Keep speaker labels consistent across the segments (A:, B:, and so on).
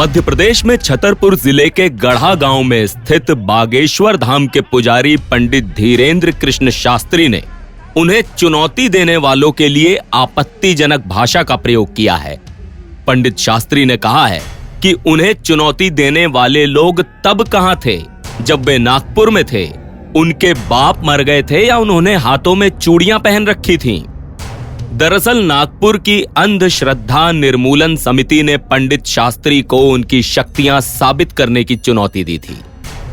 A: मध्य प्रदेश में छतरपुर जिले के गढ़ा गांव में स्थित बागेश्वर धाम के पुजारी पंडित धीरेन्द्र कृष्ण शास्त्री ने उन्हें चुनौती देने वालों के लिए आपत्तिजनक भाषा का प्रयोग किया है। पंडित शास्त्री ने कहा है कि उन्हें चुनौती देने वाले लोग तब कहां थे जब वे नागपुर में थे। उनके बाप मर गए थे या उन्होंने हाथों में चूड़ियां पहन रखी थीं। दरअसल नागपुर की अंधश्रद्धा निर्मूलन समिति ने पंडित शास्त्री को उनकी शक्तियां साबित करने की चुनौती दी थी।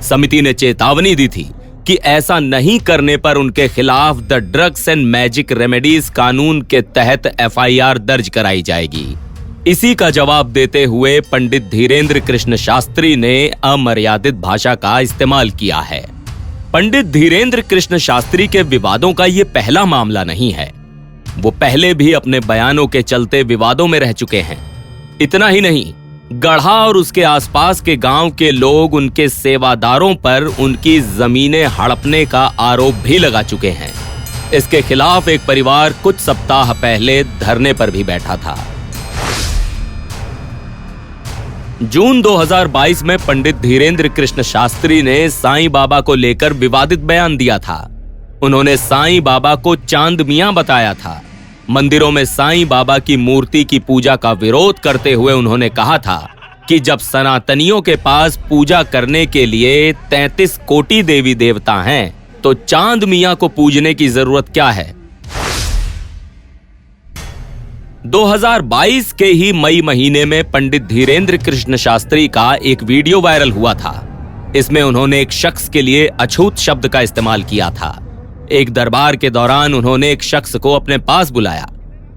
A: समिति ने चेतावनी दी थी कि ऐसा नहीं करने पर उनके खिलाफ the drugs and magic remedies कानून के तहत एफआईआर दर्ज कराई जाएगी। इसी का जवाब देते हुए पंडित धीरेन्द्र कृष्ण शास्त्री ने अमर्यादित भाषा का इस्तेमाल किया है। पंडित धीरेन्द्र कृष्ण शास्त्री के विवादों का ये पहला मामला नहीं है। वो पहले भी अपने बयानों के चलते विवादों में रह चुके हैं। इतना ही नहीं, गढ़ा और उसके आसपास के गांव के लोग उनके सेवादारों पर उनकी जमीनें हड़पने का आरोप भी लगा चुके हैं। इसके खिलाफ एक परिवार कुछ सप्ताह पहले धरने पर भी बैठा था। जून 2022 में पंडित धीरेन्द्र कृष्ण शास्त्री ने साईं बाबा को लेकर विवादित बयान दिया था। उन्होंने साईं बाबा को चांद मियां बताया था। मंदिरों में साईं बाबा की मूर्ति की पूजा का विरोध करते हुए उन्होंने कहा था कि जब सनातनियों के पास पूजा करने के लिए 33 कोटि देवी देवता हैं, तो चांद मियां को पूजने की जरूरत क्या है। 2022 के ही मई महीने में पंडित धीरेन्द्र कृष्ण शास्त्री का एक वीडियो वायरल हुआ था। इसमें उन्होंने एक शख्स के लिए अछूत शब्द का इस्तेमाल किया था। एक दरबार के दौरान उन्होंने एक शख्स को अपने पास बुलाया।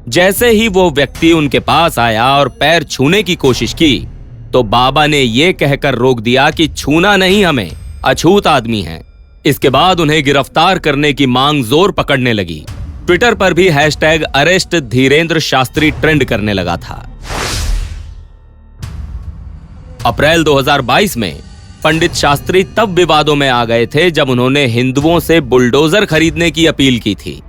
A: जैसे ही वो व्यक्ति उनके पास आया और पैर छूने की कोशिश की, तो बाबा ने ये कहकर रोक दिया कि छूना नहीं, हमें अछूत आदमी हैं। इसके बाद उन्हें गिरफ्तार करने की मांग जोर पकड़ने लगी। ट्विटर पर भी #अरेस्ट धीरेन्द्र शास्त्री ट्रेंड करने लगा था। अप्रैल 2022 में पंडित शास्त्री तब विवादों में आ गए थे जब उन्होंने हिंदुओं से बुलडोजर खरीदने की अपील की थी।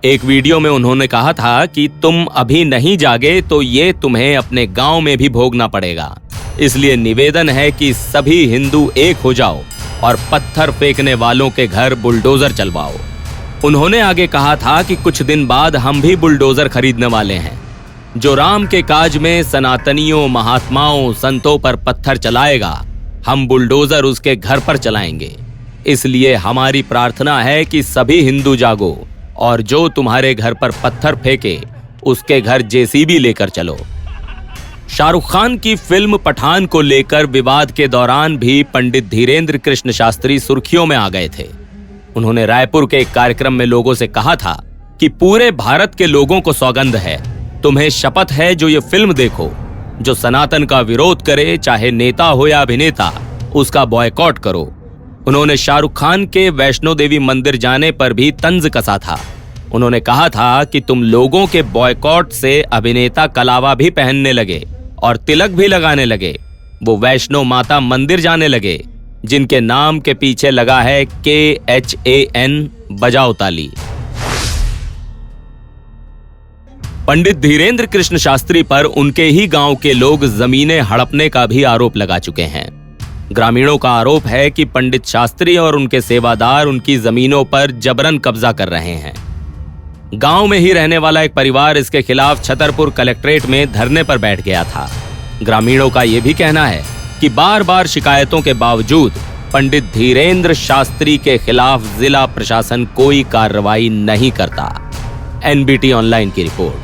A: एक वीडियो में उन्होंने कहा था कि तुम अभी नहीं जागे तो ये तुम्हें अपने गांव में भी भोगना पड़ेगा। इसलिए निवेदन है कि सभी हिंदू एक हो जाओ और पत्थर फेंकने वालों के घर बुलडोजर चलवाओ। उन्होंने आगे कहा था कि कुछ दिन बाद हम भी बुलडोजर खरीदने वाले हैं। जो राम के काज में सनातनियों, महात्माओं, संतों पर पत्थर चलाएगा, हम बुलडोजर उसके घर पर चलाएंगे। इसलिए हमारी प्रार्थना है कि सभी हिंदू जागो और जो तुम्हारे घर पर पत्थर फेंके उसके घर जेसीबी लेकर चलो। शाहरुख खान की फिल्म पठान को लेकर विवाद के दौरान भी पंडित धीरेन्द्र कृष्ण शास्त्री सुर्खियों में आ गए थे। उन्होंने रायपुर के एक कार्यक्रम में लोगों से कहा था कि पूरे भारत के लोगों को सौगंध है, तुम्हें शपथ है, जो ये फिल्म देखो, जो सनातन का विरोध करे, चाहे नेता हो या अभिनेता, उसका बॉयकॉट करो। उन्होंने शाहरुख खान के वैष्णो देवी मंदिर जाने पर भी तंज कसा था। उन्होंने कहा था कि तुम लोगों के बॉयकॉट से अभिनेता कलावा भी पहनने लगे और तिलक भी लगाने लगे। वो वैष्णो माता मंदिर जाने लगे जिनके नाम के पीछे लगा है KHAN, बजाओ ताली। पंडित धीरेन्द्र कृष्ण शास्त्री पर उनके ही गांव के लोग जमीनें हड़पने का भी आरोप लगा चुके हैं। ग्रामीणों का आरोप है कि पंडित शास्त्री और उनके सेवादार उनकी जमीनों पर जबरन कब्जा कर रहे हैं। गांव में ही रहने वाला एक परिवार इसके खिलाफ छतरपुर कलेक्ट्रेट में धरने पर बैठ गया था। ग्रामीणों का यह भी कहना है कि बार बार शिकायतों के बावजूद पंडित धीरेन्द्र शास्त्री के खिलाफ जिला प्रशासन कोई कार्रवाई नहीं करता। NBT ऑनलाइन की रिपोर्ट।